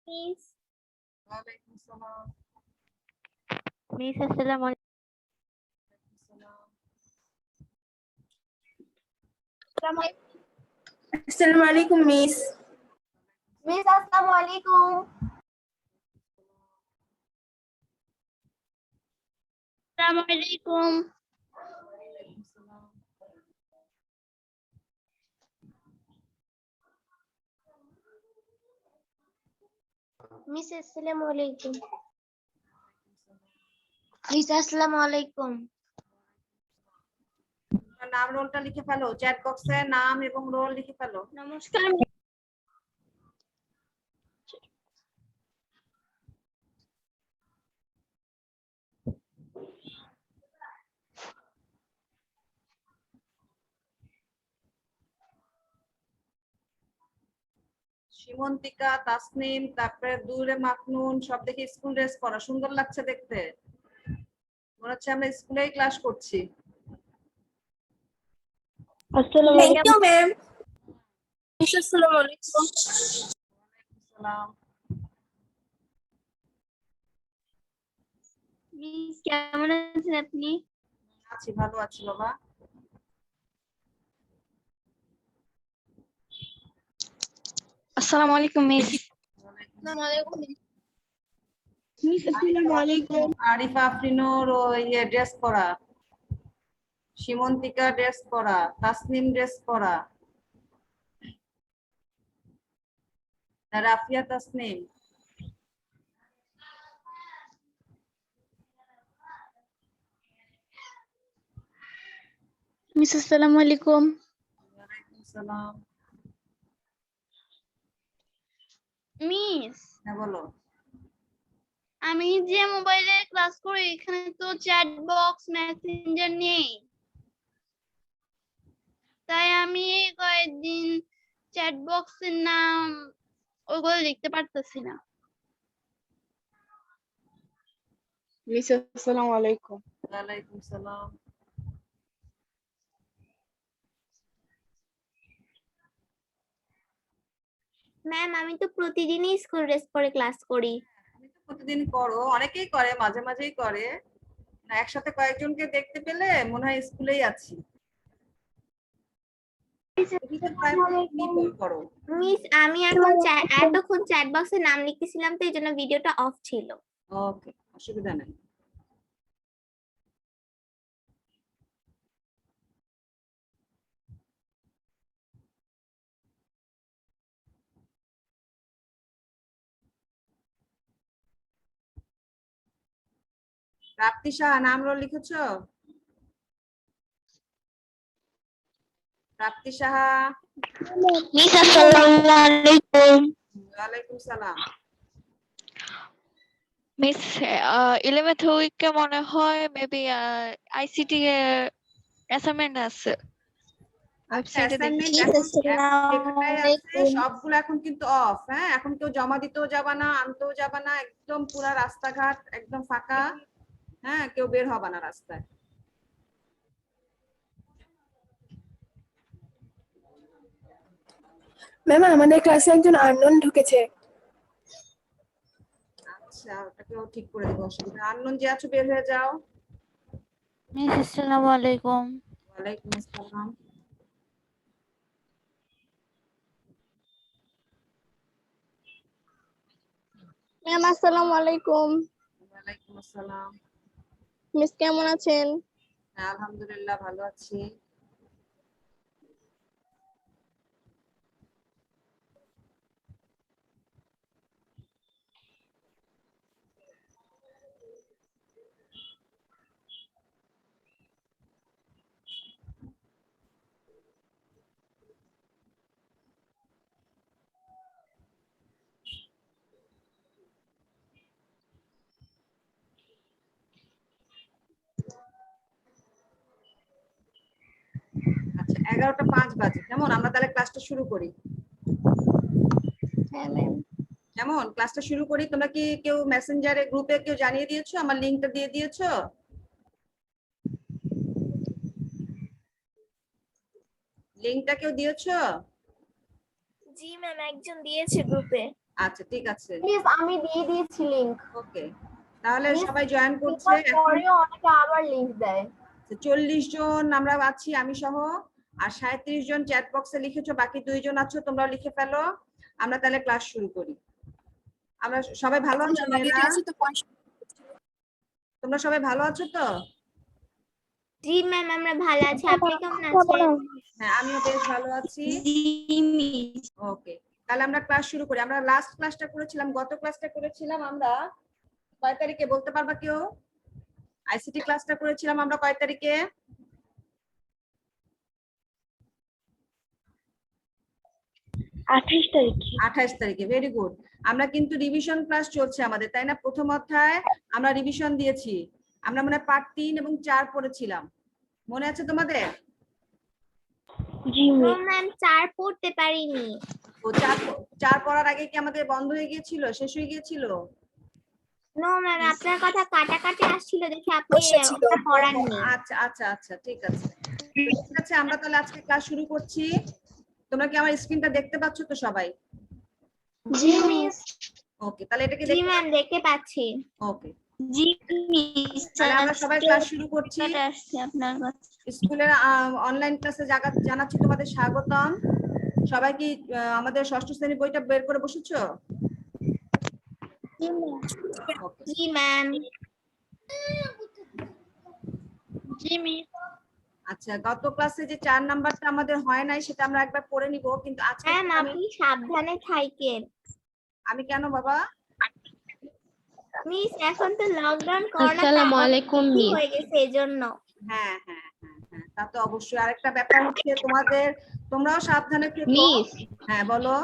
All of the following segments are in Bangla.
মিস ওয়ালাইকুম আসসালাম। মিস আসসালামু আলাইকুম। আসসালামু আলাইকুম মিস। মিস আসসালামু আলাইকুম। আসসালামু আলাইকুম। মিস আসসালামু আলাইকুম। মিস আসসালামু আলাইকুম। নাম রোলটা লিখে ফেলো, চ্যাট বক্সে নাম এবং রোল লিখে ফেলো। নমস্কার। সীমন্তিকা, তাসনিম, তারপরে দূরে মাকনুন সব দেখে স্কুল ড্রেস পরা সুন্দর লাগছে দেখতে, মনে হচ্ছে আমরা স্কুলেই ক্লাস করছি। আসসালামু থ্যাংক আলাইকুম। You ma'am. মিস আসসালামু আলাইকুম। সালাম। মিস কেমন আছেন আপনি? আছি, ভালো আছি বাবা। আসসালামু আলাইকুম মিস। আসসালামু আলাইকুম মিস। আসসালামু আলাইকুম। আরিফা আফরিনুর ড্রেস পরা, সীমন্তিকা ড্রেস পরা, তাসনিম ড্রেস পরা, রাফিয়া তাসনিম। মিস আসসালামু আলাইকুম। ওয়ালাইকুম সালাম। মিস হ্যাঁ বলো। আমি যে মোবাইলে ক্লাস করি এখানে তো চ্যাট বক্স মেসেঞ্জার নেই, তাই আমি এই কয়েকদিন চ্যাট বক্সের নাম ওগুলো লিখতে পারতেছি না। মিস আসসালামু আলাইকুম। ওয়ালাইকুম সালাম। ম্যাম আমি তো প্রতিদিনই স্কুল ড্রেস পরে ক্লাস করি। তুমি তো প্রতিদিন করো, অনেকেই করে, মাঝে মাঝেই করে না, একসাথে কয়েকজনকে দেখতে পেলে মনে হয় স্কুলেই আছি। করো। মিস আমি এখন এতক্ষণ চ্যাট বক্সে নাম লিখতেছিলাম তো এই জন্য ভিডিওটা অফ ছিল। ওকে, অসুবিধা নেই। প্রাপ্তি সাহা নাম রোল লিখেছো? প্রাপ্তি সাহা। মিস আসসালামু আলাইকুম। ওয়ালাইকুম সালাম। মিস 11th উইকে মনে হয় মেবি আইসিটি অ্যাসাইনমেন্ট আছে আচ্ছা, ওয়েবসাইটে অ্যাসাইনমেন্ট দেখি। এখন যেখানে আছে সবগুলো এখন কিন্তু অফ। হ্যাঁ, এখন কেউ জমা দিতেও যাবা না, আনতেও যাবা না, একদম পুরা রাস্তাঘাট একদম ফাঁকা। হ্যাঁ, কেউ বের হবা না রাস্তায়। ম্যাম আমাদের ক্লাসে একজন আননোন ঢুকেছে। আচ্ছা, ওটাকেও ঠিক করে দেবো, অসুবিধা। আননোন যে আছো বের হয়ে যাও। মিস আসসালামু আলাইকুম। ওয়ালাইকুম আসসালাম। ম্যাম আসসালামু আলাইকুম। ওয়ালাইকুম আসসালাম। মিস কেমন আছেন? হ্যাঁ, আলহামদুলিল্লাহ ভালো আছি। আচ্ছা, 11টা 5 বাজে। কেমন, আমরা তাহলে ক্লাসটা শুরু করি? হ্যাঁ ম্যাম। কেমন, ক্লাসটা শুরু করি? তোমরা কি কেউ মেসেঞ্জারে গ্রুপে কেউ জানিয়ে দিয়েছো? আমার লিংকটা দিয়ে দিয়েছো? লিংকটা কেউ দিয়েছো? জি ম্যাম একজন দিয়েছে গ্রুপে। আচ্ছা ঠিক আছে, প্লিজ আমি দিয়ে দিয়েছি লিংক। ওকে। তাহলে Miss, সবাই জয়েন করছে এখন। পরেও অনেকে আবার লিংক দেয়। 40 জন আমরা আছি, আমি সহ। আর 37 জন চ্যাট বক্সে লিখেছো, বাকি 2 জন আছো, তোমরা লিখে ফেলো। আমরা তাহলে ক্লাস শুরু করি। আমরা সবাই ভালো আছো মেয়েরা? তোমরা সবাই ভালো আছো তো? জি ম্যাম, আমরা ভালো আছি। আপনি কেমন আছেন? হ্যাঁ, আমিও বেশ ভালো আছি। জি মিস। ওকে, তাহলে আমরা ক্লাস শুরু করি। আমরা লাস্ট ক্লাসটা করেছিলাম, গত ক্লাসটা করেছিলাম আমরা কয় তারিখে বলতে পারবা কেউ? আইসিটি ক্লাসটা করেছিলাম আমরা কয় তারিখে? 28 তারিখে। 28 তারিখে, ভেরি গুড। আমরা কিন্তু রিভিশন ক্লাস চলছে আমাদের, তাই না? প্রথম অধ্যায় আমরা রিভিশন দিয়েছি। আমরা মানে পার্ট 3 এবং 4 পড়েছিলাম, মনে আছে তোমাদের? জি মিস। ম্যাম 4 পড়তে পারিনি। ও 4 পড়ার আগে কি আমাদের বন্ধ হয়ে গিয়েছিল, শেষ হয়ে গিয়েছিল? নো ম্যাম, আপনার কথা কাটাকাটি আসছিল দেখে আপনি ওটা পড়াননি। আচ্ছা আচ্ছা আচ্ছা, ঠিক আছে ঠিক আছে। আমরা তাহলে আজকে ক্লাস শুরু করছি। তোমরা কি আমার স্ক্রিনটা দেখতে পাচ্ছ তো সবাই? জি মিস। ওকে, তাহলে এটাকে জি ম্যাম, দেখতে পাচ্ছি। ওকে, জি মিস। তাহলে আমরা সবাই ক্লাস শুরু করছি। আসছে আপনার কথা। স্কুলের অনলাইন ক্লাসে জানাচ্ছি তোমাদের স্বাগতম। সবাই কি আমাদের ষষ্ঠ শ্রেণী বইটা বের করে বসেছো? ওকে, জি ম্যাম। জি মিস। আচ্ছা, গত ক্লাসে যে 4 নাম্বারটা আমাদের হয় নাই সেটা আমরা একবার পড়ে নিব, কিন্তু আজকে ম্যাম আপনি সাবধানে থাকেন। আমি কেন বাবা? মিস এখন তো লকডাউন, করোনা আসসালামু আলাইকুম মিস। হয়ে গেছে এজন্য। হ্যাঁ হ্যাঁ হ্যাঁ হ্যাঁ, তা তো অবশ্যই। আরেকটা ব্যাপার হচ্ছে তোমরাও সাবধানে থেকো। মিস, হ্যাঁ বলো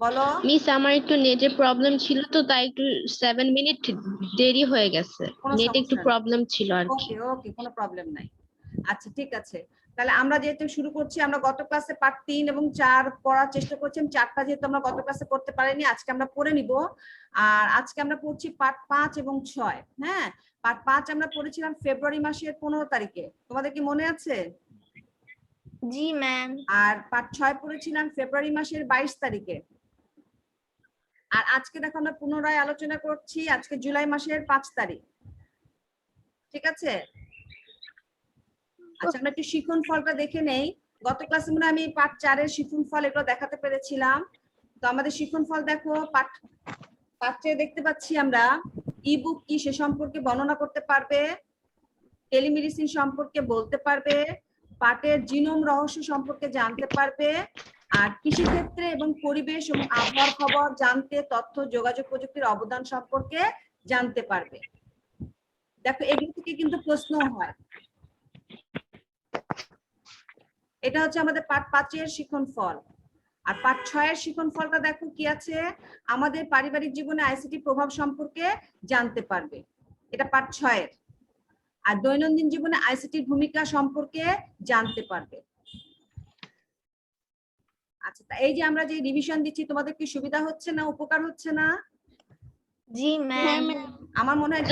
বলো। মিস আমার একটু নেটের প্রবলেম ছিল তো, তাই একটু 7 মিনিট দেরি হয়ে গেছে। কোনো নেট একটু সমস্যা নেই। প্রবলেম ছিল আর কি। ওকে ওকে, কোনো প্রবলেম নাই। আচ্ছা ঠিক আছে, তাহলে আমরা যেহেতু শুরু করছি, আমরা গত ক্লাসে পার্ট 3 এবং 4 পড়ার চেষ্টা করছি। 4টা যেহেতু আমরা গত ক্লাসে পড়তে পারিনি, আজকে আমরা পড়ে নিব। আর আজকে আমরা পড়ছি পার্ট 5 এবং 6। হ্যাঁ, পার্ট 5 আমরা পড়েছিলাম ফেব্রুয়ারি মাসের 15 তারিখে, তোমাদের কি মনে আছে? জি ম্যাম। আর পার্ট 6 পড়েছিলাম ফেব্রুয়ারি মাসের 22 তারিখে। আর আজকে দেখো আমরা পুনরায় আলোচনা করছি আজকে জুলাই মাসের 5 তারিখ। ঠিক আছে, আচ্ছা আমরা একটু শিখন ফলটা দেখে নেই। গত ক্লাসে মনে আমি পার্ট 4 এর শিখন ফল এগুলো দেখাতে পেরেছিলাম। তো আমাদের শিখন ফল দেখো, পাঠে দেখতে পাচ্ছি আমরা ইবুক কি সে সম্পর্কে বর্ণনা করতে পারবে, টেলিমেডিসিন সম্পর্কে বলতে পারবে, পাটের জিনোম রহস্য সম্পর্কে জানতে পারবে, আর কৃষিক্ষেত্রে এবং পরিবেশ এবং আবহাওয়ার খবর জানতে তথ্য যোগাযোগ প্রযুক্তির অবদান সম্পর্কে জানতে পারবে। দেখো এগুলো থেকে কিন্তু প্রশ্ন হয়। এটা হচ্ছে আমাদের পার্ট 5 এর শিখন ফল। আর পার্ট 6 এর শিখন ফলটা দেখো কি আছে, আমাদের পারিবারিক জীবনে আইসিটি প্রভাব সম্পর্কে জানতে পারবে, এটা পার্ট 6 এর। আর দৈনন্দিন জীবনে আইসিটির ভূমিকা সম্পর্কে জানতে পারবে। আচ্ছা, এই যে আমরা যে রিভিশন দিচ্ছি, তোমাদের কি সুবিধা হচ্ছে না, উপকার হচ্ছে না? জি ম্যাম। আমার মনে হয়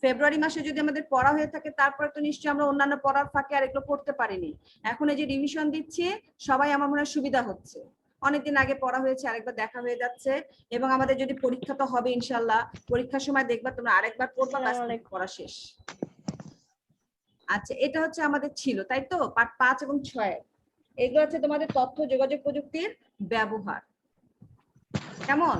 ফেব্রুয়ারি মাসে যদি আমাদের পড়া হয়ে থাকে, তারপরে তো নিশ্চয়ই আমরা অন্যান্য পড়ার ফাঁকে আর এগুলো পড়তে পারিনি। এখন এই যে রিভিশন দিচ্ছি, সবাই আমার মনে হয় সুবিধা হচ্ছে। অনেকদিন আগে পড়া হয়েছে, আরেকবার দেখা হয়ে যাচ্ছে। এবং আমাদের যদি পরীক্ষা তো হবে ইনশাল্লাহ, পরীক্ষার সময় দেখবা তোমরা আরেকবার পড়বা, পড়া শেষ। আচ্ছা, এটা হচ্ছে আমাদের ছিল, তাই তো পার্ট 5 এবং 6। এগুলো হচ্ছে তোমাদের তথ্য যোগাযোগ প্রযুক্তির ব্যবহার। কেমন?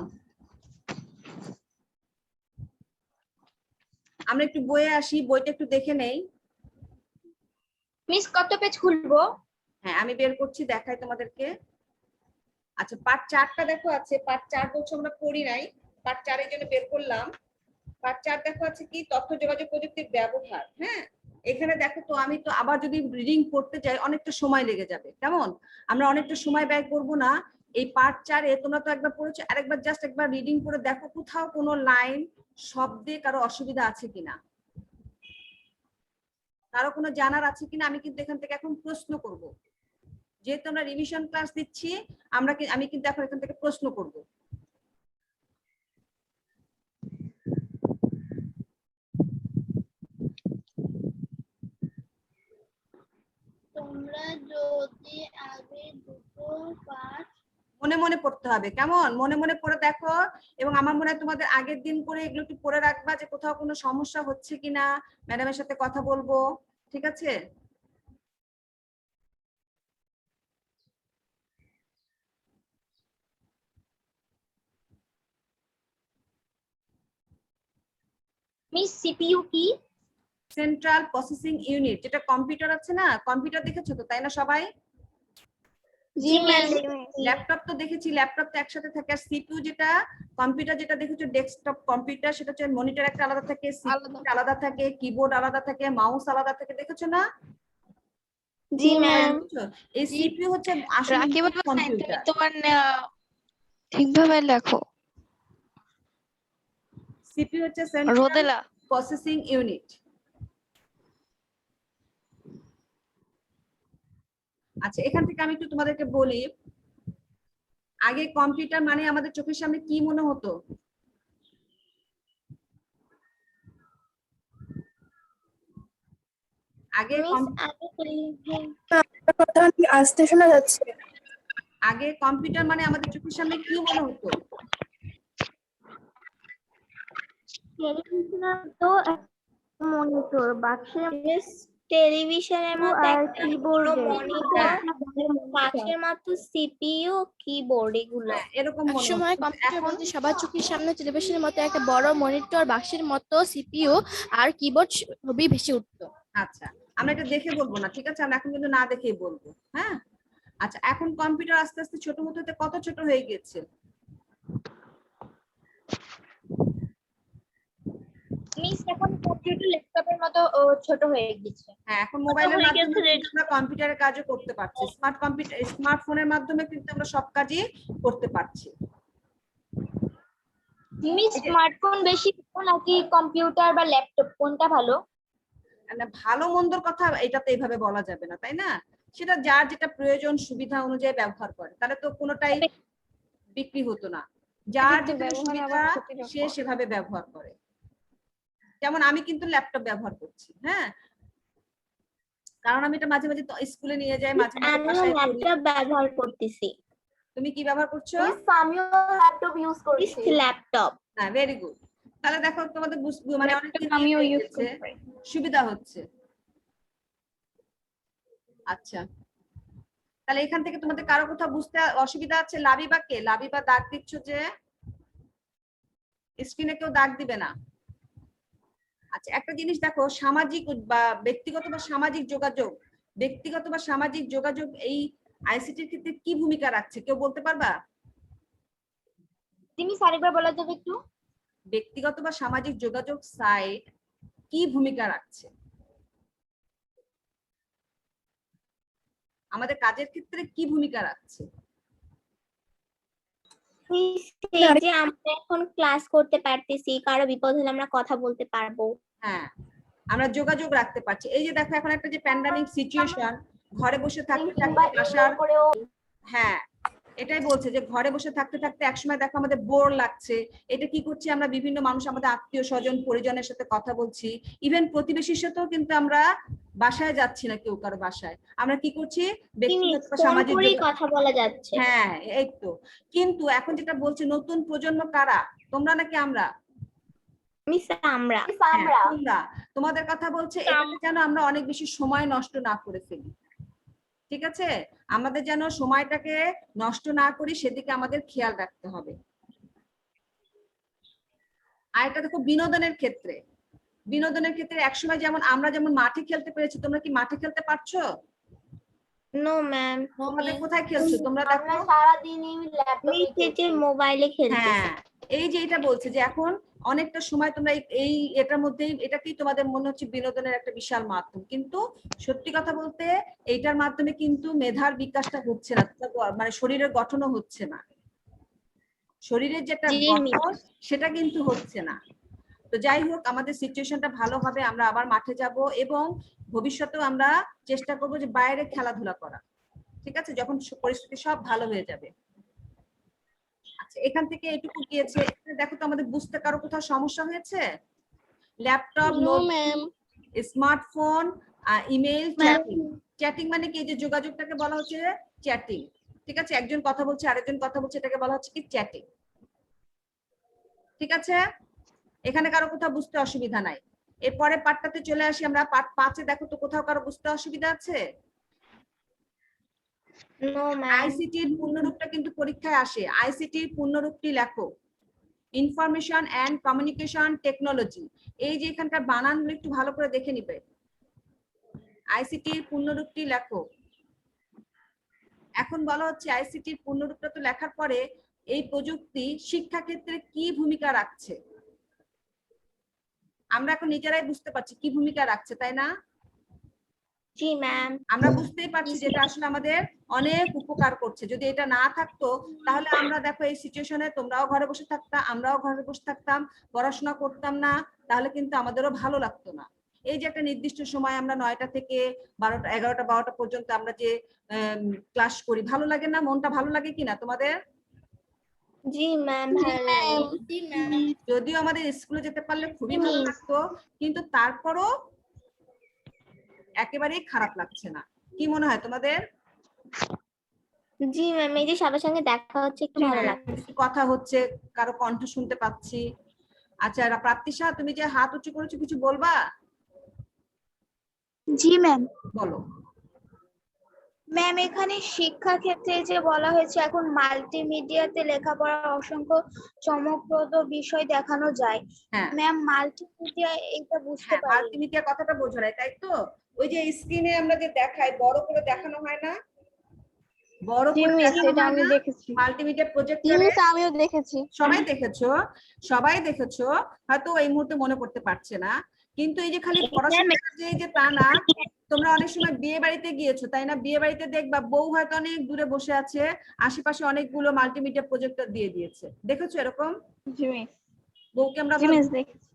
আমরা একটু বইয়ে আসি, বইটা একটু দেখে নেই। মিস কত পেজ খুলবো? হ্যাঁ আমি বের করছি, দেখাই তোমাদেরকে। আচ্ছা, পার্ট 4টা দেখো আছে। পার্ট 4 বলছো আমরা পড়ি নাই, পার্ট 4 এর জন্য বের করলাম। পার্ট 4 দেখো আছে কি, তথ্য যোগাযোগ প্রযুক্তির ব্যবহার। হ্যাঁ, এখানে দেখো তো আমি তো আবার যদি রিডিং করতে যাই অনেকটা সময় লেগে যাবে। কেমন? আমরা অনেকটা সময় ব্যয় করব না। এই পার্ট 4 এ তোমরা তো একবার পড়েছো, আরেকবার জাস্ট একবার রিডিং করে দেখো কোথাও কোনো লাইন শব্দে কারো অসুবিধা আছে কিনা, কারো কোনো জানার আছে কিনা। আমি কিন্তু এখান থেকে এখন প্রশ্ন করব, যেহেতু আমরা রিভিশন ক্লাস দিচ্ছি, আমি কিন্তু এখন এখান থেকে প্রশ্ন করব। তোমরা যদি আগে দুটো পাঠ মনে মনে পড়তে হবে, কেমন? মনে মনে পড়ে দেখো, এবং আমার মনে হয় তোমাদের আগের দিন করে এগুলো একটু পড়ে রাখবা যে কোথাও কোনো সমস্যা হচ্ছে কিনা, ম্যাডামের সাথে কথা বলবো, ঠিক আছে? মিস সিপিইউ কি? সেন্ট্রাল প্রসেসিং ইউনিট, যেটা কম্পিউটার আছে না, কম্পিউটার দেখেছো তো তাই না সবাই? জি ম্যাম। ল্যাপটপ তো দেখেছি, ল্যাপটপ তো একসাথে থাকে। আর সিপিইউ যেটা কম্পিউটার যেটা দেখেছো ডেস্কটপ কম্পিউটার, সেটা হচ্ছে মনিটর একটা আলাদা থাকে, সিপিইউ আলাদা থাকে, কিবোর্ড আলাদা থাকে, মাউস আলাদা থাকে, দেখেছো না? জি ম্যাম। দেখেছো? এই সিপিইউ হচ্ছে আসলে রাকিব আপা, তুমি কম্পিউটার। তোমার ঠিকভাবে লেখো। সিপিইউ হচ্ছে সেন্ট্রাল রোদেলা। Processing unit. আচ্ছা, এখান থেকে আমি একটু তোমাদেরকে বলি, আগে কম্পিউটার মানে আমাদের চোখের সামনে কি মনে হতো? আগে কথা আসতে শোনা যাচ্ছে। আগে কম্পিউটার মানে আমাদের চোখের সামনে কি মনে হতো? তো মনিটর, বাক্সের টেলিভিশনের মতো একটা বড় মনিটর, বাক্সের মতো সিপিইউ, কিবোর্ড, এগুলো এরকম মনে হতো। সময় কম্পিউটার বলতে সবার চোখের সামনে টেলিভিশনের মতো একটা বড় মনিটর, বাক্সের মতো সিপিইউ আর কিবোর্ড ছবি ভেসে উঠতো। আচ্ছা, আমরা এটা দেখে বলবো না, ঠিক আছে? আমরা এখন কিন্তু না দেখেই বলবো, হ্যাঁ? আচ্ছা, এখন কম্পিউটার আস্তে আস্তে ছোট হতে হতে কত ছোট হয়ে গেছে? মিস এখন কম্পিউটার ল্যাপটপের মতো ছোট হয়ে গেছে। হ্যাঁ, এখন মোবাইলের মাধ্যমে আমরা কম্পিউটারের কাজও করতে পারছি, স্মার্টফোনের মাধ্যমে কিন্তু আমরা সব কাজই করতে পারছি। মিস স্মার্টফোন বেশি ভালো নাকি কম্পিউটার বা ল্যাপটপ, কোনটা ভালো? ভালো মন্দর কথা এটা তো এইভাবে বলা যাবে না, তাই না? সেটা যার যেটা প্রয়োজন সুবিধা অনুযায়ী ব্যবহার করে, তাহলে তো কোনোটাই বিক্রি হতো না। যার যেটা সুবিধা সে সেভাবে ব্যবহার করে। যেমন আমি কিন্তু ল্যাপটপ ব্যবহার করছি, হ্যাঁ, কারণ আমি এটা মাঝে মাঝে স্কুলে নিয়ে যাই, মাঝে মাঝে বাসায় করি। ল্যাপটপ ব্যবহার করতেছি। তুমি কি ব্যবহার করছো? আমিও ল্যাপটপ ইউজ করছি। ল্যাপটপ। হ্যাঁ, ভেরি গুড। তাহলে দেখো তোমাদের মানে অনেকদিন আমিও ইউজ করি। সুবিধা হচ্ছে। আচ্ছা, তাহলে এখান থেকে তোমাদের কারো কোথাও বুঝতে অসুবিধা আছে? লাবিবা কে? লাবিবা দাগ দিচ্ছ যে, স্ক্রিনে কেউ দাগ দিবে না। আচ্ছা, একটা জিনিস দেখো, সামাজিক বা ব্যক্তিগত বা সামাজিক যোগাযোগ, ব্যক্তিগত বা সামাজিক যোগাযোগ এই আইসিটির ক্ষেত্রে কি ভূমিকা রাখছে কেউ বলতে পারবা? তুমি আরেকবার বলা যাবে একটু? ব্যক্তিগত বা সামাজিক যোগাযোগ সাইট কি ভূমিকা রাখছে আমাদের কাজের ক্ষেত্রে, কি ভূমিকা রাখছে? এই যে আমরা এখন ক্লাস করতে পারতেছি, কারো বিপদ হলে আমরা কথা বলতে পারবো। হ্যাঁ, আমরা যোগাযোগ রাখতে পারছি। এই যে দেখো, এখন একটা যে প্যান্ডামিক সিচুয়েশন, ঘরে বসে থাকতে থাকতে বাসার, হ্যাঁ এটাই বলছে যে ঘরে বসে থাকতে থাকতে একসময় দেখো আমাদের বোর লাগছে, এটা কি করছি আমরা, বিভিন্ন মানুষ, আমাদের আত্মীয় স্বজন পরিজনের সাথে কথা বলছি, ইভেন প্রতিবেশীর সাথেও কিন্তু আমরা বাসায় যাচ্ছি না, কেউ কারো বাসায়, আমরা কি করছি, ব্যক্তিগত বা সামাজিক কথা বলা যাচ্ছে। হ্যাঁ, এই তো। কিন্তু এখন যেটা বলছে নতুন প্রজন্ম কারা, তোমরা নাকি আমরা? আমরা। তোমরা, তোমাদের কথা বলছে, এটাতে যেন আমরা অনেক বেশি সময় নষ্ট না করে ফেলি, ঠিক আছে? আমাদের যেন সময়টাকে নষ্ট না করি সেদিকে আমাদের খেয়াল রাখতে হবে। আর এটা দেখো, বিনোদনের ক্ষেত্রে, বিনোদনের ক্ষেত্রে একসময় যেমন আমরা যেমন মাঠে খেলতে পেরেছি, তোমরা কি মাঠে খেলতে পারছো? No ma'am. তোমাদের কোথায় খেলছো তোমরা? দেখো সারা দিনই ল্যাপটপে, মোবাইলে খেলতেছি। হ্যাঁ, এই যে এটা বলছে যে এখন অনেকটা সময় তোমরা এই এটার মধ্যেই, এটাকেই তোমাদের মনে হচ্ছে বিনোদনের একটা বিশাল মাধ্যম, কিন্তু সত্যি কথা বলতে এইটার মাধ্যমে কিন্তু মেধার বিকাশটা হচ্ছে না, মানে শরীরের গঠনও হচ্ছে না, শরীরের যেটা গঠন সেটা কিন্তু হচ্ছে না। তো যাই হোক, আমাদের সিচুয়েশনটা ভালো হবে, আমরা আবার মাঠে যাব এবং ভবিষ্যতেও আমরা চেষ্টা করব যে বাইরে খেলাধুলা করা, ঠিক আছে, যখন পরিস্থিতি সব ভালো হয়ে যাবে। আচ্ছা, এখান থেকে এটুকু গিয়েছে, দেখো তো আমাদের বুঝতে কারো কোথাও সমস্যা হয়েছে? Laptop, smartphone, email, chatting. Chatting মানে কি, যে যোগাযোগটাকে বলা হচ্ছে চ্যাটিং, ঠিক আছে, একজন কথা বলছে আরেকজন কথা বলছে, এটাকে বলা হচ্ছে কি চ্যাটিং। ঠিক আছে, এখানে কারো কোথাও বুঝতে অসুবিধা নাই। এরপরে পার্টটাতে চলে আসি আমরা। পার্ট 5-এ দেখো তো কোথাও কারো বুঝতে অসুবিধা আছে? No ma'am. আইসিটির পূর্ণরূপটা কিন্তু পরীক্ষায় আসে। আইসিটির পূর্ণরূপটি লেখো, ইনফরমেশন এন্ড কমিউনিকেশন টেকনোলজি। এই যে এখানকার বানানগুলো একটু ভালো করে দেখে নিবে। আইসিটির পূর্ণরূপটি লেখো। এখন বলা হচ্ছে আইসিটির পূর্ণরূপটা তো লেখার পরে এই প্রযুক্তি শিক্ষা ক্ষেত্রে কি ভূমিকা রাখছে আমরা এখন নিজেরাই বুঝতে পারছি কি ভূমিকা রাখছে, তাই না? জি ম্যাম। আমরা বুঝতেই পারছি যে এটা আসলে আমাদের অনেক উপকার করছে। যদি এটা না থাকতো তাহলে আমরা দেখো এই সিচুয়েশনে তোমরাও ঘরে বসে থাকতাম, আমরাও ঘরে বসে থাকতাম, পড়াশোনা করতাম না, তাহলে কিন্তু আমাদেরও ভালো লাগতো না। এই যে একটা নির্দিষ্ট সময় আমরা 9টা থেকে 12টা 11টা 12টা পর্যন্ত আমরা যে ক্লাস করি, ভালো লাগে না? মনটা ভালো লাগে কিনা তোমাদের? জি ম্যাম, ভালো লাগে। যদিও আমাদের স্কুলে যেতে পারলে খুবই ভালো লাগতো, কিন্তু তারপরও একেবারেই খারাপ লাগছে না। কি মনে হয় তোমাদের? জি ম্যাম, এই যে সবার সঙ্গে দেখা হচ্ছে একটু ভালো লাগছে। কথা হচ্ছে, কারো কণ্ঠ শুনতে পাচ্ছি। আচ্ছা প্রাপ্তিশা, তুমি যে হাত উঁচু করেছো কিছু বলবা? জি ম্যাম। বলো। ম্যাম, এখানে শিক্ষা ক্ষেত্রে যে বলা হয়েছে এখন মাল্টিমিডিয়াতে লেখাপড়ার অসংখ্য চমকপ্রদ বিষয় দেখানো যায়। হ্যাঁ ম্যাম, মাল্টিমিডিয়া এটা বুঝতে পারি। মাল্টিমিডিয়া কথাটা বোঝো নাই, তাই তো? ওই যে স্ক্রিনে আমরা যে দেখাই, বড় করে দেখানো হয় না, বড় করে দেখানো হয় না, মাল্টিমিডিয়া প্রজেক্টরে। আমিও দেখেছি। সবাই দেখেছো, সবাই দেখেছো, হয়তো এই মুহূর্তে মনে করতে পারছে না। কিন্তু এই যে খালি পড়াশোনা যে তা না, তোমরা অনেক সময় বিয়ে বাড়িতে গিয়েছো, তাই না? বিয়ে বাড়িতে দেখবা বউ হয়তো অনেক দূরে বসে আছে, আশেপাশে অনেকগুলো মাল্টিমিডিয়া প্রজেক্টর দিয়ে দিয়েছে, দেখেছো এরকম? বউকে আমরা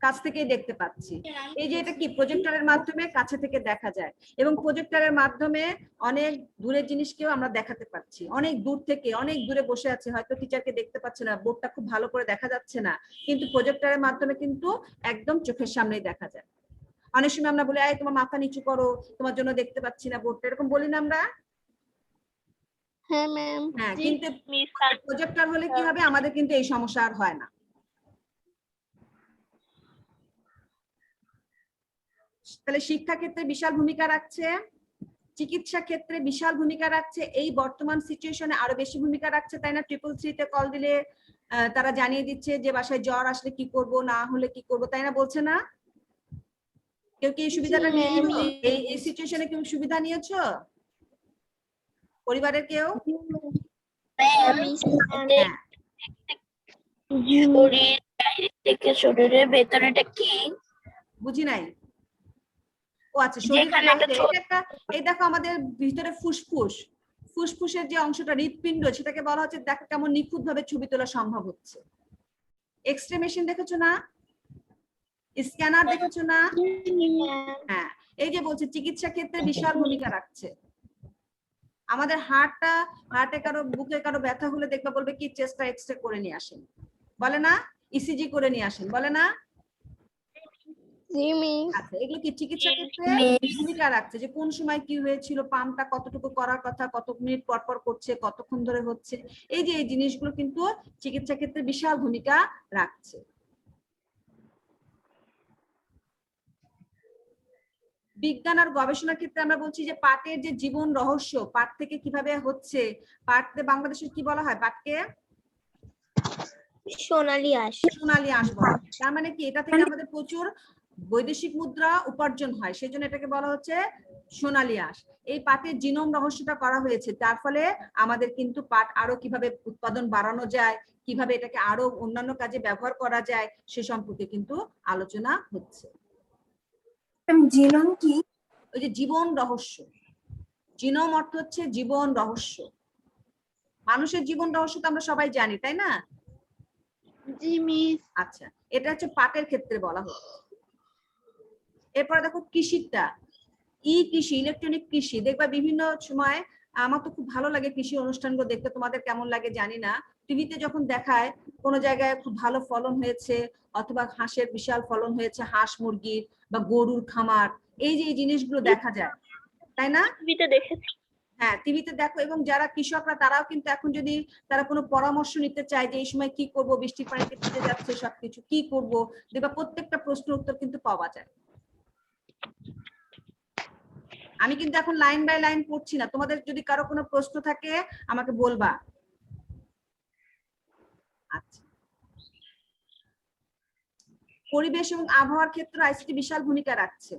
কাছ থেকেই দেখতে পাচ্ছি। এই যে এটা কি প্রজেক্টরের মাধ্যমে কাছে থেকে দেখা যায়, এবং প্রজেক্টরের মাধ্যমে অনেক দূরের জিনিসকেও আমরা দেখাতে পারছি। অনেক দূর থেকে, অনেক দূরে বসে আছে, হয়তো টিচারকে দেখতে পাচ্ছে না, বোর্ডটা খুব ভালো করে দেখা যাচ্ছে না, কিন্তু প্রজেক্টরের মাধ্যমে কিন্তু একদম চোখের সামনেই দেখা যায়। অনেক সময় আমরা বলি এই তোমার মাথা নিচু করো, তোমার জন্য দেখতে পাচ্ছি না বোর্ডটা, এরকম বলি না আমরা? হ্যাঁ ম্যাম। হ্যাঁ, কিন্তু প্রজেক্টর হলে কি হবে, আমাদের কিন্তু এই সমস্যা আর হয় না। তাহলে শিক্ষা ক্ষেত্রে বিশাল ভূমিকা রাখছে, চিকিৎসা ক্ষেত্রে বিশাল ভূমিকা রাখছে, এই বর্তমান সিচুয়েশনে আরো বেশি ভূমিকা রাখছে, তাই না? 333-তে কল দিলে তারা জানিয়ে দিচ্ছে যে বাসায় জ্বর আসলে কি করব, না হলে কি করব, তাই না? বলছে না? কেউ কি এই সুবিধাটা নিয়েছো? এই সিচুয়েশনে কেউ সুবিধা নিয়েছো পরিবারের কেউ? শরীরের ভেতরেটা কি বুঝি নাই। ও আচ্ছা, শরীরের বাইরে এটা একটা, এই দেখো আমাদের ভিতরে ফুসফুস, ফুসফুসের যে অংশটা হৃৎপিণ্ড, সেটাকে বলা হচ্ছে, দেখো কেমন নিখুঁত ভাবে ছবি তোলা সম্ভব হচ্ছে। এক্সরে মেশিন দেখেছো না? স্ক্যানার দেখেছো না? হ্যাঁ, এই যে বলছে চিকিৎসা ক্ষেত্রে বিশাল ভূমিকা রাখছে। আমাদের হার্টে কারো বুকে কারো ব্যথা হলে দেখবা বলবে কি চেস্টটা এক্সরে করে নিয়ে আসেন, বলে না? ইসিজি করে নিয়ে আসেন, বলে না? আচ্ছা, এগুলো কি চিকিৎসা ক্ষেত্রে ভূমিকা রাখছে, যে কোন সময় কি হয়েছিল, পাম্পটা কতটুকু করার কথা, কত মিনিট পর পর করছে, কতক্ষণ ধরে হচ্ছে। এই যে এই জিনিসগুলো কিন্তু চিকিৎসা ক্ষেত্রে বিশাল ভূমিকা রাখছে। বিজ্ঞান আর গবেষণার ক্ষেত্রে আমরা বলছি যে পাটের যে জীবন রহস্য, পাট থেকে কিভাবে হচ্ছে, পাটতে বাংলাদেশে কি বলা হয়? পাটকে সোনালী আঁশ। সোনালী আঁশ বলা হয়। তার মানে কি এটা থেকে আমাদের প্রচুর বৈদেশিক মুদ্রা উপার্জন হয়, সেজন্য এটাকে বলা হচ্ছে সোনালী আঁশ। এই পাটের জিনোম রহস্যটা করা হয়েছে, তার ফলে আমাদের কিন্তু পাট আরো কিভাবে উৎপাদন বাড়ানো যায়, কিভাবে এটাকে আরো অন্যান্য কাজে ব্যবহার করা যায়, সে সম্পর্কে কিন্তু আলোচনা হচ্ছে। জিনোম কি? ওই যে জীবন রহস্য, জিনোম অর্থ হচ্ছে জীবন রহস্য। মানুষের জীবন রহস্য তো আমরা সবাই জানি, তাই না? জি মিস। আচ্ছা, এটা হচ্ছে পাটের ক্ষেত্রে বলা হচ্ছে। এরপরে দেখো কৃষিটা, কৃষি, ইলেকট্রনিক কৃষি, দেখবা বিভিন্ন সময়, আমার তো খুব ভালো লাগে কৃষি অনুষ্ঠানগুলো দেখতে, তোমাদের কেমন লাগে জানি না। টিভিতে যখন দেখায় কোনো জায়গায় খুব ভালো ফলন হয়েছে, অথবা হাঁসের বিশাল ফলন হয়েছে, হাঁস মুরগির বা গরুর খামার, এই যে এই জিনিসগুলো দেখা যায়, তাই না? টিভিতে দেখেছি। হ্যাঁ টিভিতে দেখো, এবং যারা কৃষকরা তারাও কিন্তু এখন যদি তারা কোনো পরামর্শ নিতে চায় যে এই সময় কি করব, বৃষ্টির পানিতে ভিজে যাচ্ছে সবকিছু কি করব, দেখবা প্রত্যেকটা প্রশ্নের উত্তর কিন্তু পাওয়া যায়। আমি কিন্তু এখন লাইন বাই লাইন পড়ছি না, তোমাদের যদি কারো কোনো প্রশ্ন থাকে আমাকে বলবা। আচ্ছা, পরিবেশ এবং আবহাওয়ার ক্ষেত্রে আইসিটি বিশাল ভূমিকা রাখছে।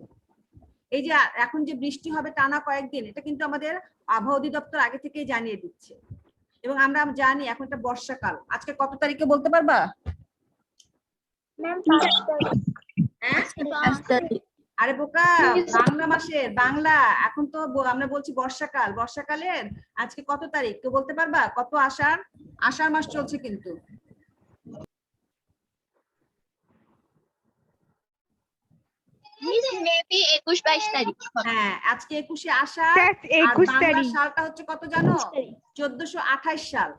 এই যে এখন যে বৃষ্টি হবে টানা কয়েকদিন, এটা কিন্তু আমাদের আবহাওয়া অধিদপ্তর আগে থেকেই জানিয়ে দিচ্ছে, এবং আমরা জানি এখন এটা বর্ষাকাল। আজকে কত তারিখে বলতে পারবা? ম্যাম আরে বোকা, বাংলা মাসের বাংলা, এখন তো আমরা বলছি বর্ষাকাল, বর্ষাকালের আজকে কত তারিখ কেউ বলতে পারবা? কত? আষাঢ়, আষাঢ় মাস চলছে কিন্তু। মেবি 21-22 তারিখ। হ্যাঁ আজকে 21শে আষাঢ়, আর বাংলা সালটা হচ্ছে কত জানো? 1428 সাল।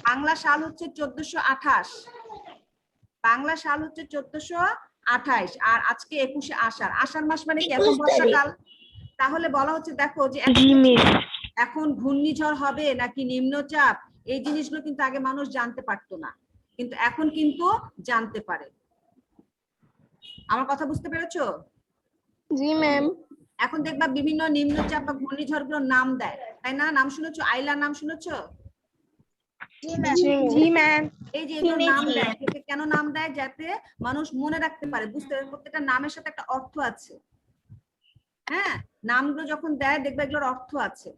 বাংলা সাল হচ্ছে 1428, বাংলা সাল হচ্ছে 1428, আর আজকে 21শে আষাঢ়। আষাঢ় মাস মানে কি এখন বর্ষাকাল। তাহলে বলা হচ্ছে দেখো যে এখন ঘূর্ণিঝড় হবে নাকি নিম্নচাপ, এই জিনিসগুলো কিন্তু আগে মানুষ জানতে পারতো না, কিন্তু এখন কিন্তু জানতে পারে। আমার কথা বুঝতে পেরেছো? জি ম্যাম। এখন দেখবা বিভিন্ন নিম্নচাপ বা ঘূর্ণিঝড় গুলোর নাম দেয়, তাই না? নাম শুনেছো? আইলার নাম শুনেছো? জি ম্যাম। এই যে এগুলোর নাম দেয়, কেন নাম দেয়? যাতে মানুষ মনে রাখতে পারে, বুঝতে পারে প্রত্যেকটা নামের সাথে একটা অর্থ আছে। হ্যাঁ, নামগুলো যখন দেয় দেখবে এগুলোর অর্থ আছে।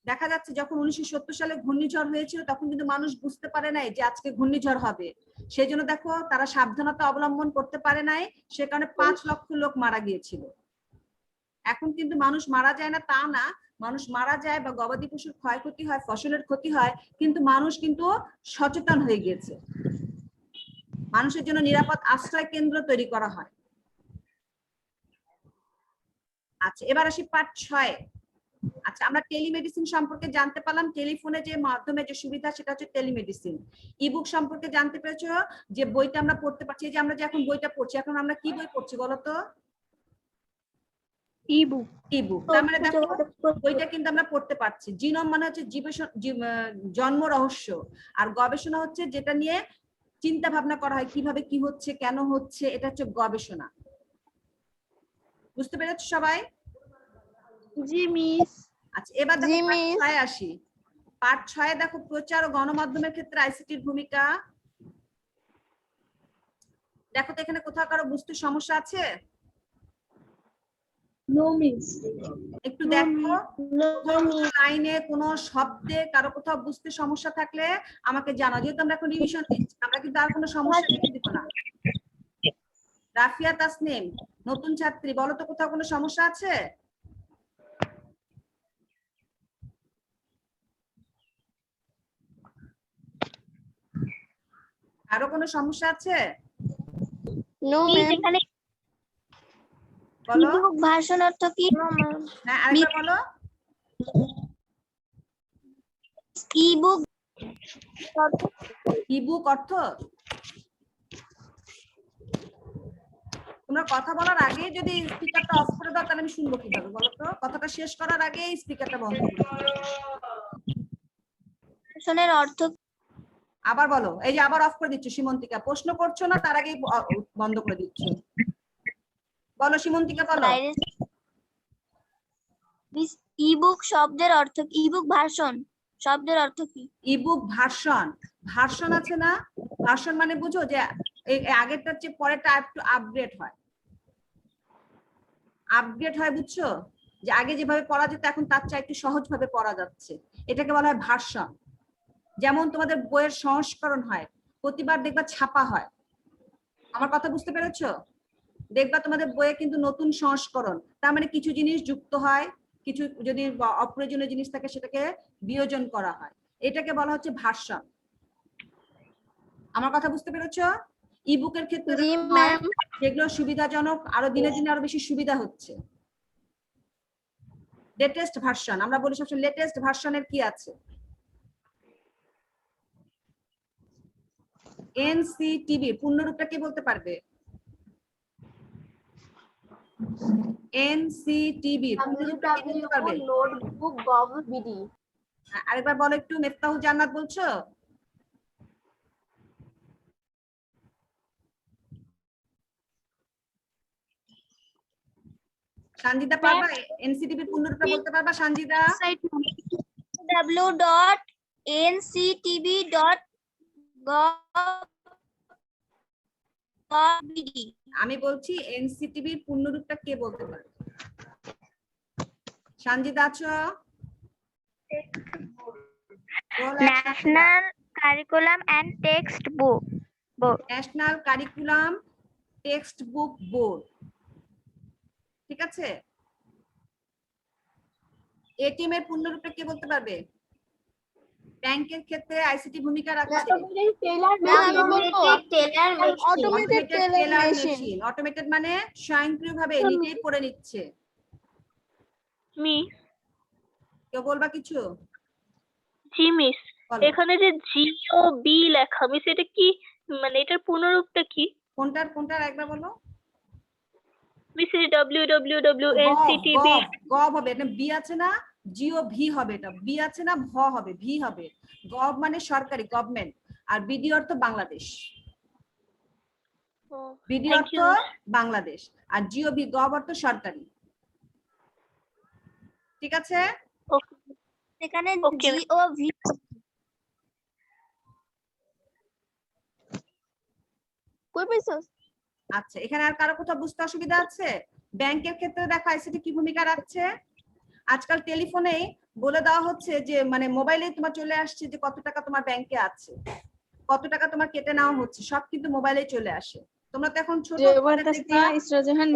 দেখা যাচ্ছে যখন 1970 সালে ঘূর্ণিঝড় হয়েছিল তখন কিন্তু মানুষ বুঝতে পারে নাই যে আজকে ঘূর্ণিঝড় হবে, সেই জন্য দেখো তারা সাবধানতা অবলম্বন করতে পারে নাই, সে কারণে 5 লক্ষ লোক মারা গিয়েছিল। এখন কিন্তু মানুষ মারা যায় না তা না, মানুষ মারা যায় বা গবাদি পশুর ক্ষয়ক্ষতি হয়, ফসলের ক্ষতি হয়, কিন্তু মানুষ কিন্তু সচেতন হয়ে গিয়েছে। মানুষের জন্য নিরাপদ আশ্রয় কেন্দ্র তৈরি করা হয়। আচ্ছা, এবার আসি পার্ট 6। আচ্ছা, আমরা টেলিমেডিসিন সম্পর্কে জানতে পারলাম। টেলিফোনে যে মাধ্যমে যে সুবিধা সেটা হচ্ছে টেলিমেডিসিন। ইবুক সম্পর্কে জানতে পেরেছো যে বইটা আমরা পড়তে পারছি। এই যে আমরা যে এখন বইটা পড়ছি, এখন আমরা কি বই পড়ছি বলো তো? ইবুক। ইবুক তার মানে দেখো বইটা কিন্তু আমরা পড়তে পারছি। জিনোম মানে হচ্ছে জন্ম রহস্য, আর গবেষণা হচ্ছে যেটা নিয়ে চিন্তা ভাবনা করা হয় কিভাবে কি হচ্ছে কেন হচ্ছে, এটা হচ্ছে গবেষণা। বুঝতে পেরেছো সবাই? জি মিস। আচ্ছা, এবার দেখো পার্ট 6 আসি। পার্ট 6 দেখো প্রচার ও গণমাধ্যমের ক্ষেত্রে আইসিটির ভূমিকা। দেখো তো এখানে কোথাও কারো বুঝতে সমস্যা আছে? No miss. একটু দেখো লাইনে কোনো শব্দে কারো কোথাও বুঝতে সমস্যা থাকলে আমাকে জানাও, যেহেতু আমরা এখন রিভিশন দিচ্ছি, আমরা কিন্তু আর কোনো সমস্যা দেখে দিব না। রাফিয়া তাসনিম নতুন ছাত্রী, বলো তো কোথাও কোনো সমস্যা আছে? আরো কোনো সমস্যা আছে? No ma'am. এখানে বলো। ইবুক ভার্সন অর্থ কি? হ্যাঁ আরেকবার বলো। ইবুক ইবুক অর্থ? তোমরা কথা বলার আগে যদি স্পিকারটা অফ করে দাও তাহলে আমি শুনবো কিভাবে বলো তো? কথাটা শেষ করার আগে স্পিকারটা বন্ধ করে দাও। ভার্সনের অর্থ আবার বলো। এই যে আবার অফ করে দিচ্ছ সীমন্তিকা, প্রশ্ন করছো না তার আগেই বন্ধ করে দিচ্ছ। বলো সীমন্তিকা বলো। ইবুক শব্দের অর্থ কি? ইবুক ভার্সন শব্দের অর্থ কি? ইবুক ভার্সন, ভার্সন আছে না? ভার্সন মানে বুঝো যে আগেরটার চেয়ে পরেরটা একটু আপগ্রেড হয়। আপগ্রেড হয়, বুঝছো? যে আগে যেভাবে পড়া যেত এখন তার চেয়ে একটু সহজ ভাবে পড়া যাচ্ছে, এটাকে বলা হয় ভার্সন। যেমন তোমাদের বইয়ের সংস্করণ হয়, প্রতিবার দেখবা ছাপা হয়। আমার কথা বুঝতে পেরেছো? দেখবা তোমাদের বইয়ে কিন্তু নতুন সংস্করণ, তার মানে কিছু জিনিস যুক্ত হয়, কিছু যদি অপ্রয়োজনীয় জিনিস থাকে সেটাকে বিয়োজন করা হয়, এটাকে বলা হচ্ছে ভার্সন। আমার কথা বুঝতে পেরেছো? ইবুকের ক্ষেত্রে যেগুলো সুবিধাজনক আরো দিনে দিনে আরো বেশি সুবিধা হচ্ছে। লেটেস্ট ভার্সন আমরা বলি সবসময়, লেটেস্ট ভার্সনের কি আছে? এনসিটিভি পূর্ণরূপটা কি বলতে পারবে? এনসিটিবি বলতে পারবে? www.notebook.gov.bd আরেকবার বলো একটু, মেফতাহু জান্নাত বলছো? সঞ্জিদা পারবা? এনসিটিবির পূর্ণরূপটা বলতে পারবা সঞ্জিদা? www.nctv.gov.bd আমি বলছি এনসিটিবির পূর্ণরূপটা কে বলতে পারে? সঞ্জিদা আছো? National curriculum and text book national curriculum text book board, ঠিক আছে। এটিএম এর পূর্ণরূপটা কে বলতে পারবে? ব্যাংকের ক্ষেত্রে আইসিটি ভূমিকা রাখছে। Automated teller machine. অটোমেটেড মানে স্বয়ংক্রিয়ভাবে নিজেই করে নিচ্ছে। মিস, কেউ বলবা কিছু? জি মিস, বলো। এখানে যে জি ও বি লেখা, মিস এটা কি, মানে এটার পূর্ণরূপটা কি? কোনটার একবার বলো। মিস এই www.nctv গভ হবে, এটা বি আছে না, জিও ভি হবে, এটা বি আছে না, ভ হবে, ভি হবে। গভ মানে সরকারি, গভর্নমেন্ট, আর বিডি অর্থ বাংলাদেশ। বিডি থ্যাংক অর্থ ইউ। বাংলাদেশ, আর জিও ভি গভ অর্থ সরকারি, ঠিক আছে। এখানে Okay. GOV কই পাইছস? আচ্ছা, এখানে আর কারো কোথাও বুঝতে অসুবিধা আছে? ব্যাংকের ক্ষেত্রে দেখো আইসিটি কি ভূমিকা রাখছে। আজকাল টেলিফোনে বলে দেওয়া হচ্ছে যে মানে মোবাইলে তোমার চলে আসছে যে কত টাকা তোমার ব্যাংকে আছে, কত টাকা তোমার কেটে নেওয়া হচ্ছে, সব কিন্তু মোবাইলে চলে আসে। তোমরা তো এখন ছোট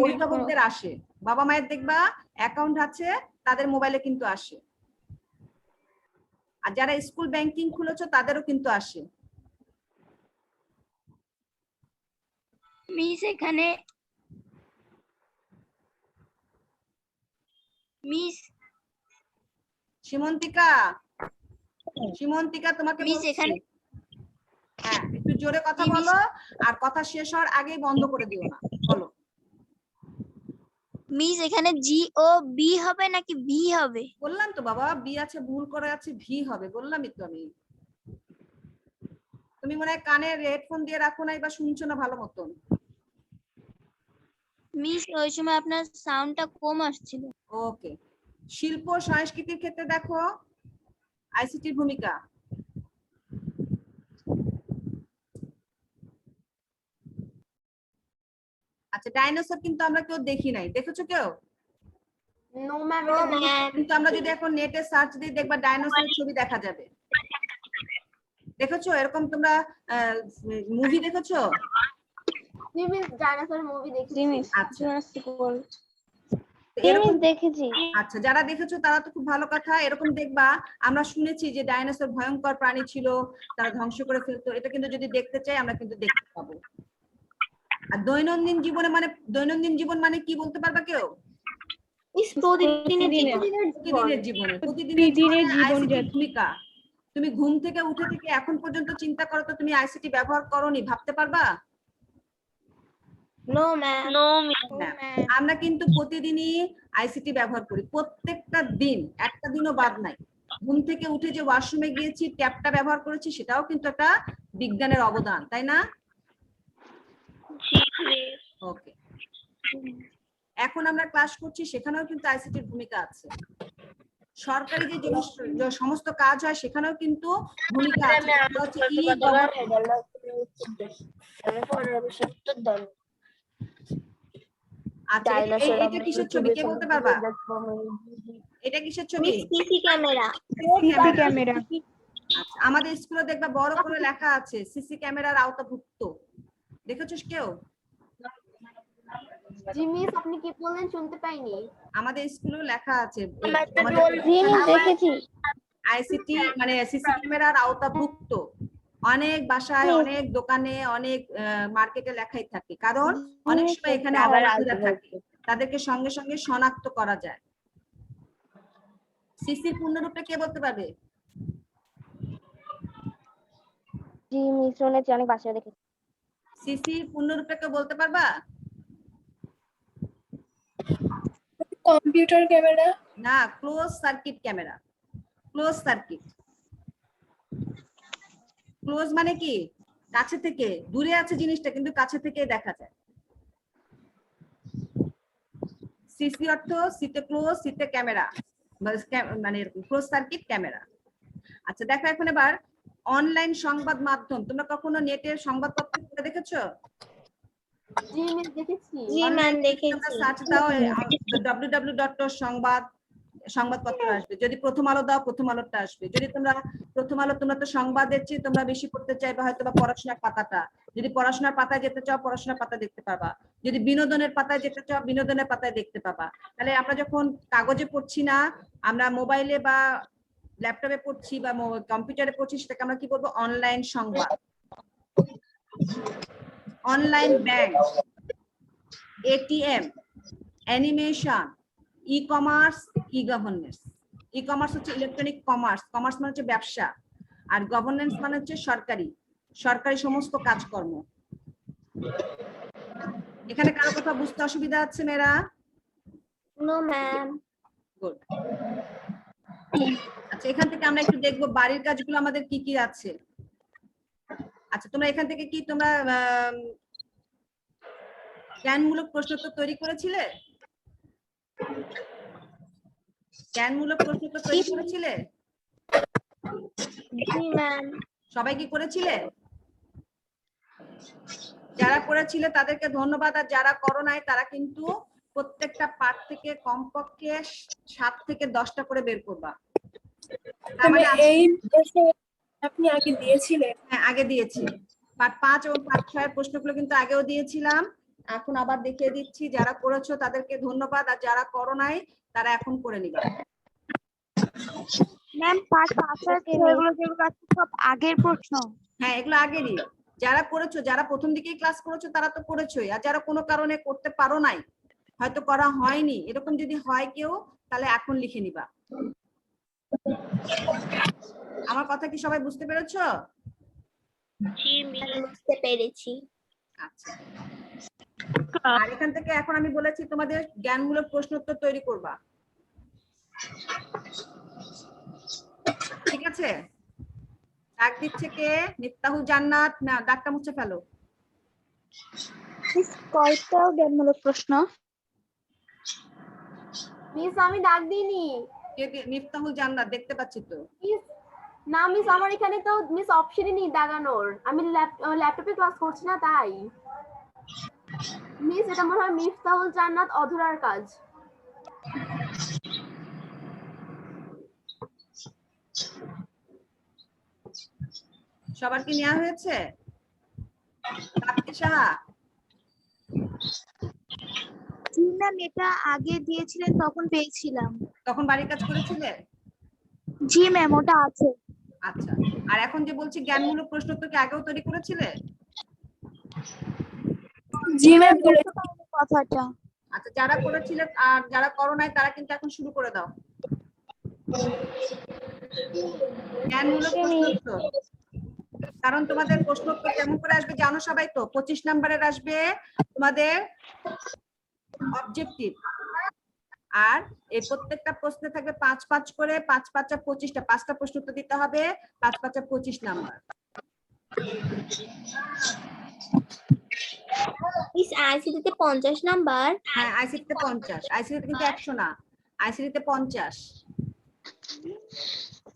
অভিভাবকদের আসে, বাবা মায়ের দেখবা অ্যাকাউন্ট আছে, তাদের মোবাইলে কিন্তু আসে। আর যারা স্কুল ব্যাংকিং খুলেছো তাদেরও কিন্তু আসে। মিস এখানে মিস সীমন্তিকা, তোমাকে মিস বলছি। এখানে হ্যাঁ, একটু জোরে কথা জি, মিস। বলো, আর কথা শেষ হওয়ার আগেই বন্ধ করে দিও না, বলো। মিস এখানে GOB হবে নাকি ভি হবে? বললাম তো বাবা, বি আছে, ভুল করে আছে, ভি হবে, বললামই তো আমি। তুমি মনে হয় কানে হেডফোন দিয়ে রাখো নাই বা শুনছো না ভালো মতন। মিস ওই সময় আপনার সাউন্ডটা কম আসছিল। ওকে, শিল্প সংস্কৃতির ক্ষেত্রে দেখো আইসিটির ভূমিকা। আচ্ছা, ডাইনোসর কিন্তু আমরা কেউ দেখি নাই, দেখেছো কেউ? No ma'am. কিন্তু আমরা যদি এখন নেটে সার্চ দিই দেখবা ডাইনোসরের ছবি দেখা যাবে। দেখেছো এরকম? তোমরা মুভি দেখেছো? ডাইনোসর মুভি দেখেছি। আচ্ছা, এরকম দেখেছি। আচ্ছা, যারা দেখেছো তারা তো খুব ভালো কথা। এরকম দেখবা আমরা শুনেছি যে ডাইনোসর ভয়ঙ্কর প্রাণী ছিল, তারা ধ্বংস করে ফেলতো, এটা কিন্তু যদি দেখতে চাই আমরা কিন্তু দেখতে পাবো। আর দৈনন্দিন জীবনে মানে দৈনন্দিন জীবন মানে কি বলতে পারবা কেউ? প্রতিদিনের আইসিটি ভূমিকা। তুমি ঘুম থেকে উঠে থেকে এখন পর্যন্ত চিন্তা করো তো তুমি আইসিটি ব্যবহার করোনি, ভাবতে পারবা? No ma'am. নো মিস, আমরা কিন্তু প্রতিদিনই আইসিটি ব্যবহার করি, প্রত্যেকটা দিন, একটা দিনও বাদ নাই। ঘুম থেকে উঠে যে ওয়াশরুমে গিয়েছি, ট্যাপটা ব্যবহার করেছি, সেটাও কিন্তু একটা বিজ্ঞানের অবদান, তাই না? জি মিস। ওকে, এখন আমরা ক্লাস করছি, সেখানেও কিন্তু আইসিটির ভূমিকা আছে। সরকারি যে সমস্ত কাজ হয় সেখানেও কিন্তু ভূমিকা আছে। সেটা হচ্ছে আচ্ছা, এটা কিসের ছবি কে বলতে পারবা? এটা কিসের ছবি? CC camera. আচ্ছা, আমাদের স্কুলে দেখবা বড় করে লেখা আছে সিসি ক্যামেরার আওতাভুক্ত, দেখেছিস কেউ? জি মিস, আপনি কি বললেন শুনতে পাইনি। আমাদের স্কুলেও লেখা আছে দেখেছি। আইসিটি মানে সিসি ক্যামেরার আওতাভুক্ত। অনেক বাসায়, অনেক দোকানে, অনেক মার্কেটে লেখাই থাকে, কারণ অনেক সময় এখানে অপরাধীরা থাকে, তাদেরকে সঙ্গে সঙ্গে শনাক্ত করা যায়। সিসির পূর্ণরূপটা কে বলতে পারবে? জি মিস, শুনেছি, অনেক বাসায় দেখেছি। সিসির পূর্ণরূপটা কেউ বলতে পারবা? কম্পিউটার ক্যামেরা, না, close circuit camera. Close circuit. Close মানে কি? কাছে থেকে, দূরে আছে জিনিসটা কিন্তু কাছে থেকে দেখা যায়। সিসি অর্থ সিতে ক্লোজ, সিতে ক্যামেরা, মানে ক্লোজ সার্কিট ক্যামেরা। আচ্ছা দেখো এখন এবার অনলাইন সংবাদ মাধ্যম। তোমরা কখনো নেটের সংবাদপত্র পড়ে দেখেছো? জি মিস দেখেছি। জি ম্যাম দেখেছি। সার্চ দাও www.সংবাদপত্র আসবে। যদি প্রথম আলো দাও প্রথম আলোটা আসবে। যদি তোমরা প্রথম আলো, তোমরা তো সংবাদের চেয়ে তোমরা বেশি পড়তে চাইবে হয়তো বা পড়াশোনার পাতাটা। যদি পড়াশোনার পাতায় যেতে চাও পড়াশোনার পাতা দেখতে পাবা, যদি বিনোদনের পাতায় যেতে চাও বিনোদনের পাতায় দেখতে পাবা। তাহলে আমরা যখন কাগজে পড়ছি না, আমরা মোবাইলে বা ল্যাপটপে পড়ছি বা কম্পিউটারে পড়ছি, সেটাকে আমরা কি বলবো? অনলাইন সংবাদ। Online bank, ATM, animation, e commerce, ই গভর্নেন্স। ই কমার্স হচ্ছে ইলেকট্রনিক কমার্স, কমার্স মানে হচ্ছে ব্যবসা, আর গভর্নেন্স মানে হচ্ছে সরকারি সমস্ত কাজকর্ম। এখানে কারো কথা বুঝতে অসুবিধা আছে মেয়েরা? No ma'am. গুড। আচ্ছা এখান থেকে আমরা একটু দেখবো বাড়ির কাজগুলো আমাদের কি কি আছে। আচ্ছা তোমরা এখান থেকে কি তোমরা জ্ঞানমূলক প্রশ্নোত্তর তৈরি করেছিলে? জ্ঞানমূলক প্রশ্নোত্তর তৈরি করেছিলে? জি ম্যাম। সবাই কি করেছিলে? যারা করেছিলে তাদেরকে ধন্যবাদ, আর যারা করো নাই তারা কিন্তু প্রত্যেকটা পাঠ থেকে কমপক্ষে 7 থেকে 10টা করে বের করবা। তার মানে এই প্রশ্ন আপনি আগে দিয়েছিলেন? হ্যাঁ আগে দিয়েছি। পার্ট 5 এবং পার্ট 6 এর প্রশ্নগুলো কিন্তু আগেও দিয়েছিলাম, এখন আবার দেখিয়ে দিচ্ছি। যারা করেছো তাদেরকে ধন্যবাদ, আর যারা করো নাই তারা এখন করে নিবা। ম্যাম পার্ট 5 এর এগুলো যেগুলো আছে সব আগের প্রশ্ন। হ্যাঁ এগুলো আগেরই। যারা করেছো, যারা প্রথম দিকেই ক্লাস করেছো তারা তো করেছোই, আর যারা কোনো কারণে করতে পারো নাই, হয়তো করা হয়নি, এরকম যদি হয় কেউ, তাহলে এখন লিখে নিবা। আমার কথা কি সবাই বুঝতে পেরেছো? জি মিস। বুঝতে পেরেছি। আচ্ছা আর এখান থেকে এখন আমি বলেছি তোমাদের জ্ঞানমূলক প্রশ্নোত্তর তৈরি করবা, ঠিক আছে? ডাক দিচ্ছে কে? মিফতাহুল জান্নাত। না ডাকটা মুছে ফেলো। কয়টা জ্ঞানমূলক প্রশ্ন? মিস আমি ডাক দিইনি। মিফতাহুল জান্নাত দেখতে পাচ্ছি তো। মিস না মিস, আমার এখানে তো মিস অপশনই নেই দাগানোর। আমি ল্যাপটপে ক্লাস করছি না তাই। মিস এটা মনে হয় মিফতাহুল জান্নাত অধরার কাজ। সবার কি নেওয়া হয়েছে? সাহা জি ম্যাম এটা আগে দিয়েছিলেন তখন পেয়েছিলাম। তখন বাড়ির কাজ করেছিলে? জি ম্যাম ওটা আছে। আচ্ছা আর এখন যে বলছি জ্ঞানমূলক প্রশ্নোত্তর কি আগেও তৈরি করেছিলে? জি ম্যাম কথাটা। আচ্ছা যারা করেছিলে আর যারা করো নাই তারা কিন্তু এখন শুরু করে দাও জ্ঞানমূলক প্রশ্নোত্তর। কারণ তোমাদের প্রশ্নোত্তর কেমন করে আসবে জানো সবাই তো? 25 নম্বরের আসবে তোমাদের অবজেক্টিভ, আর এই প্রত্যেকটা প্রশ্নে থাকবে 5-5 করে, 5-5 25টা, 5টা প্রশ্ন উত্তর দিতে হবে, 5-5 25 নাম্বার। Miss আইসিটিতে 50 number? হ্যাঁ আইসিটিতে 50, আইসিটিতে কিন্তু 100 না, আইসিটিতে 50।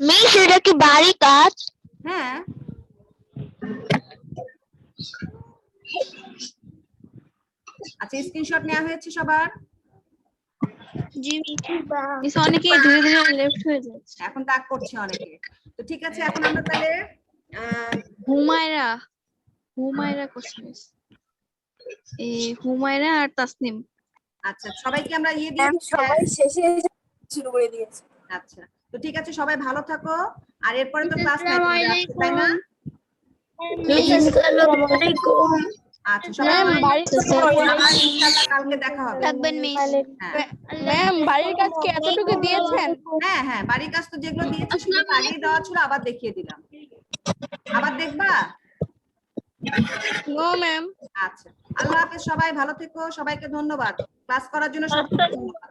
মিস এটা কি বাড়ি কাজ? হ্যাঁ আচ্ছা স্ক্রিনশট নেওয়া হয়েছে সবার? জি মিস অনেকে ধীরে ধীরে লেফট হয়ে যাচ্ছে। এখন তাক করছে অনেকে। তো ঠিক আছে এখন আমরা তাহলে হুমায়রা কোশ্চেন এই হুমায়রা আর তাসনিম। আচ্ছা সবাইকে আমরা ইয়ে দিয়ে সবাই শেষে শুরু করে দিয়েছে। আচ্ছা তো ঠিক আছে সবাই ভালো থাকো, আর এরপরে তো ক্লাস নাই, তাই না? আচ্ছা সবাই ইনশাআল্লাহ কালকে দেখা হবে। থাকবেন মিস। ম্যাম বাড়ির কাজ কি এতটুকু দিয়েছেন? হ্যাঁ হ্যাঁ বাড়ির কাজ তো যেগুলো দিয়েছি সেগুলো আগেই দেওয়া ছিল, আবার দেখিয়ে দিলাম। আবার দেখবা? No ma'am. আচ্ছা, আল্লাহ হাফেজ, সবাই ভালো থেকো, সবাইকে ধন্যবাদ ক্লাস করার জন্য, সবাইকে ধন্যবাদ।